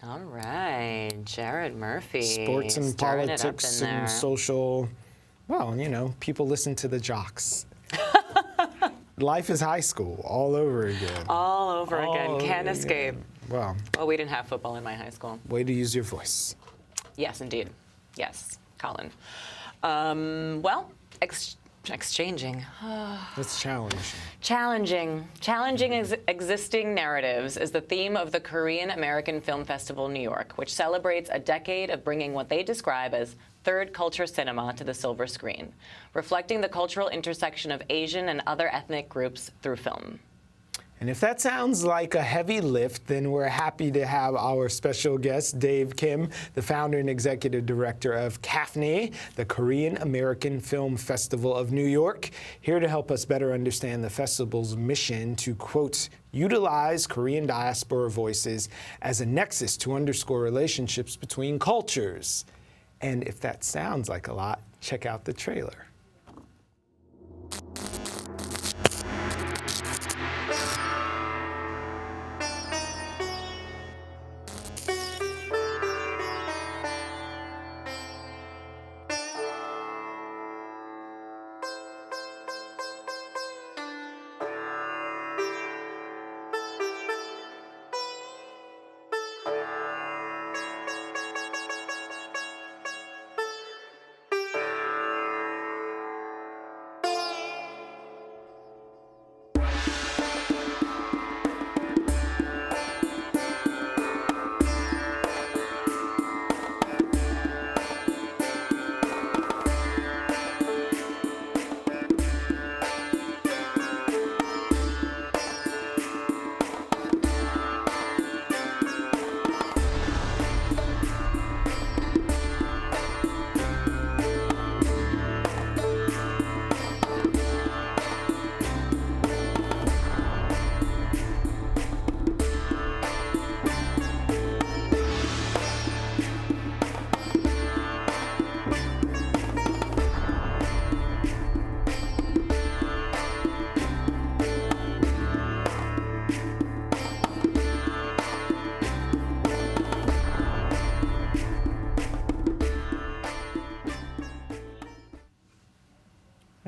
All right, Jared Murphy. Sports and politics and social. Well, you know, people listen to the jocks. Life is high school all over again. All over again. Can't escape. Well, we didn't have football in my high school. Way to use your voice. Yes, indeed. Yes, Colin. Exchanging. That's challenging. Challenging existing narratives is the theme of the Korean American Film Festival New York, which celebrates a decade of bringing what they describe as third culture cinema to the silver screen, reflecting the cultural intersection of Asian and other ethnic groups through film. And if that sounds like a heavy lift, then we're happy to have our special guest, Dave Kim, the founder and executive director of KAFFNY, the Korean American Film Festival of New York, here to help us better understand the festival's mission to, quote, utilize Korean diaspora voices as a nexus to underscore relationships between cultures. And if that sounds like a lot, check out the trailer.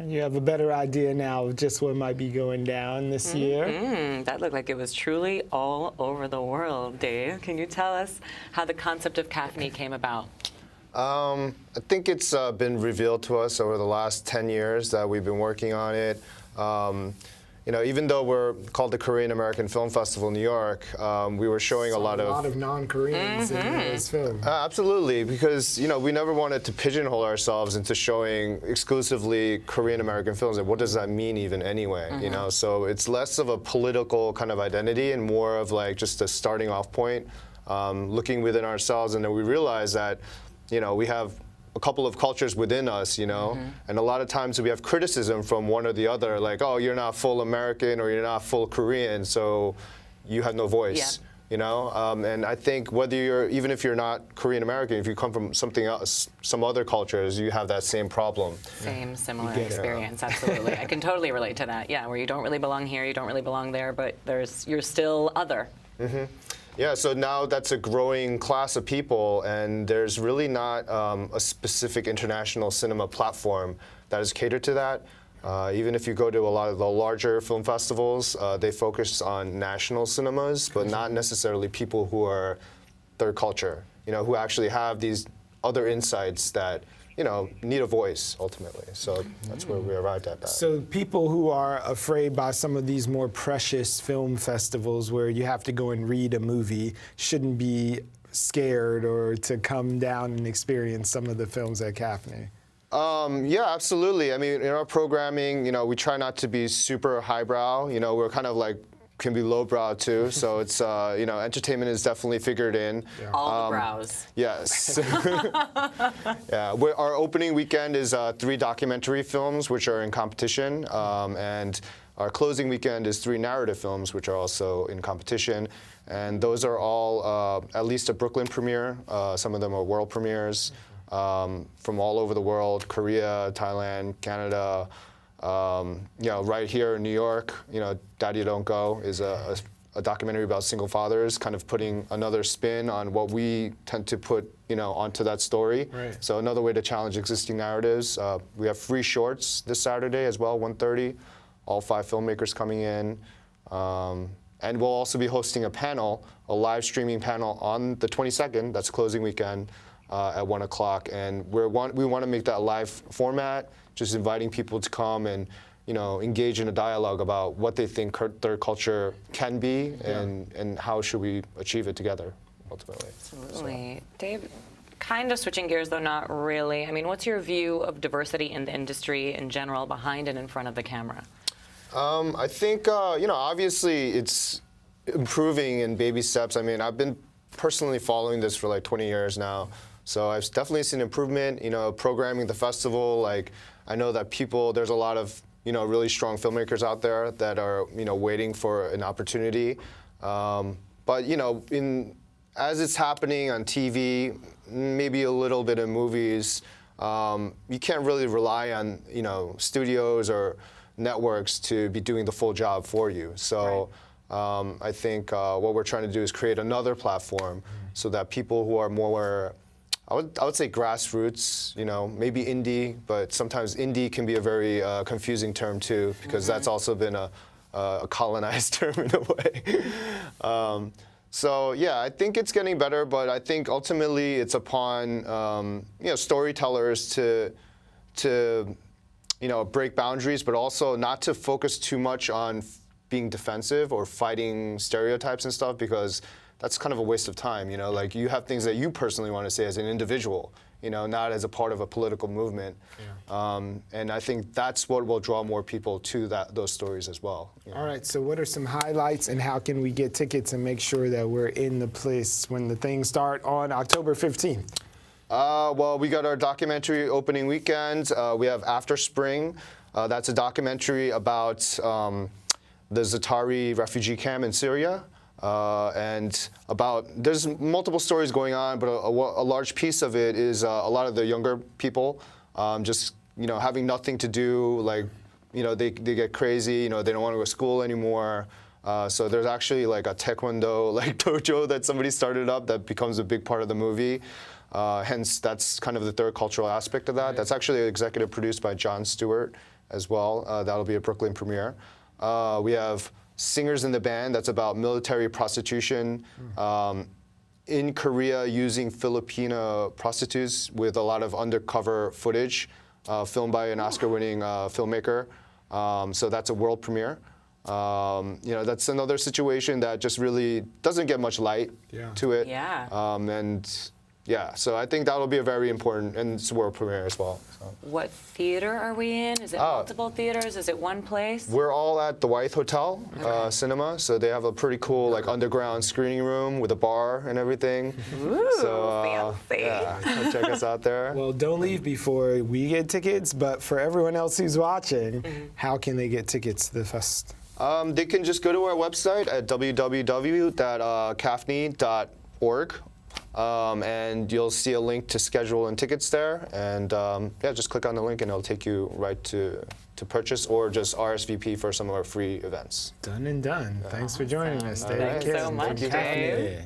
You have a better idea now of just what might be going down this year. That looked like it was truly all over the world, Dave. Can you tell us how the concept of KAFFNY came about? I think it's been revealed to us over the last 10 years that we've been working on it. You know, even though we're called the Korean American Film Festival New York, we were showing a lot of non-Koreans in this film. Absolutely, because you know we never wanted to pigeonhole ourselves into showing exclusively Korean American films. And what does that mean even anyway? You know, so it's less of a political kind of identity and more of like just a starting off point, looking within ourselves, and then we realize that you know we have a couple of cultures within us, you know, and a lot of times we have criticism from one or the other, like, oh, you're not full American or you're not full Korean, so you have no voice, you know. And I think whether you're, even if you're not Korean American, if you come from something else, some other cultures, you have that same problem. Similar experience, absolutely. I can totally relate to that, yeah, where you don't really belong here, you don't really belong there, but you're still other. Yeah, so now that's a growing class of people, and there's really not a specific international cinema platform that is catered to that. Even if you go to a lot of the larger film festivals, they focus on national cinemas, but not necessarily people who are third culture, you know, who actually have these other insights that, you know, need a voice ultimately. So that's where we arrived at that. So people who are afraid by some of these more precious film festivals where you have to go and read a movie shouldn't be scared or to come down and experience some of the films at KAFFNY. Yeah, absolutely. I mean, in our programming, you know, we try not to be super highbrow. You know, we're kind of like can be lowbrow too. So it's you know, entertainment is definitely figured in. Yeah. All the brows. Yes. Yeah. Our opening weekend is 3 documentary films which are in competition, and our closing weekend is 3 narrative films which are also in competition. And those are all at least a Brooklyn premiere. Some of them are world premieres from all over the world: Korea, Thailand, Canada. You know, right here in New York, you know, Daddy Don't Go is a a documentary about single fathers, kind of putting another spin on what we tend to put, onto that story. Right. So another way to challenge existing narratives. We have free shorts this Saturday as well, 1:30. All 5 filmmakers coming in. And we'll also be hosting a panel, a live streaming panel on the 22nd, that's closing weekend, at 1 o'clock. And we want to make that live format, just inviting people to come and engage in a dialogue about what they think third culture can be and how should we achieve it together, ultimately. Absolutely. Dave, kind of switching gears, though not really. I mean, what's your view of diversity in the industry in general, behind and in front of the camera? I think, obviously it's improving in baby steps. I mean, I've been personally following this for like 20 years now. So I've definitely seen improvement, programming the festival. Like, I know that there's a lot of, really strong filmmakers out there that are, waiting for an opportunity. But, as it's happening on TV, maybe a little bit in movies, you can't really rely on, studios or networks to be doing the full job for you. So I think what we're trying to do is create another platform so that people who are more, I would say grassroots, maybe indie, but sometimes indie can be a very confusing term too, because that's also been a colonized term in a way. So yeah, I think it's getting better, but I think ultimately it's upon storytellers to break boundaries, but also not to focus too much on being defensive or fighting stereotypes and stuff, because that's kind of a waste of time. Like, you have things that you personally want to say as an individual, not as a part of a political movement. Yeah. And I think that's what will draw more people to those stories as well. All right, so what are some highlights and how can we get tickets and make sure that we're in the place when the things start on October 15th? Well, we got our documentary opening weekend. We have After Spring. That's a documentary about the Za'atari refugee camp in Syria. And there's multiple stories going on, but a large piece of it is a lot of the younger people just, having nothing to do, like, they get crazy, they don't want to go to school anymore. So there's actually like a taekwondo dojo that somebody started up that becomes a big part of the movie. Hence, that's kind of the third cultural aspect of that. Right. That's actually executive produced by Jon Stewart as well. That'll be a Brooklyn premiere. We have Singers in the Band. That's about military prostitution in Korea, using Filipino prostitutes with a lot of undercover footage filmed by an Oscar-winning filmmaker. So that's a world premiere. That's another situation that just really doesn't get much light to it. Yeah. Yeah, so I think that'll be a very important, and it's a world premiere as well. So. What theater are we in? Is it multiple theaters? Is it one place? We're all at the Wythe Hotel Cinema, so they have a pretty cool underground screening room with a bar and everything. Ooh, so, fancy. Yeah, so check us out there. Well, don't leave before we get tickets, but for everyone else who's watching, how can they get tickets to the fest? They can just go to our website at www.kaffny.org. And you'll see a link to schedule and tickets there. And just click on the link and it'll take you right to purchase, or just RSVP for some of our free events. Done and done. Thanks for joining us, Dave. Thanks so much, Dave.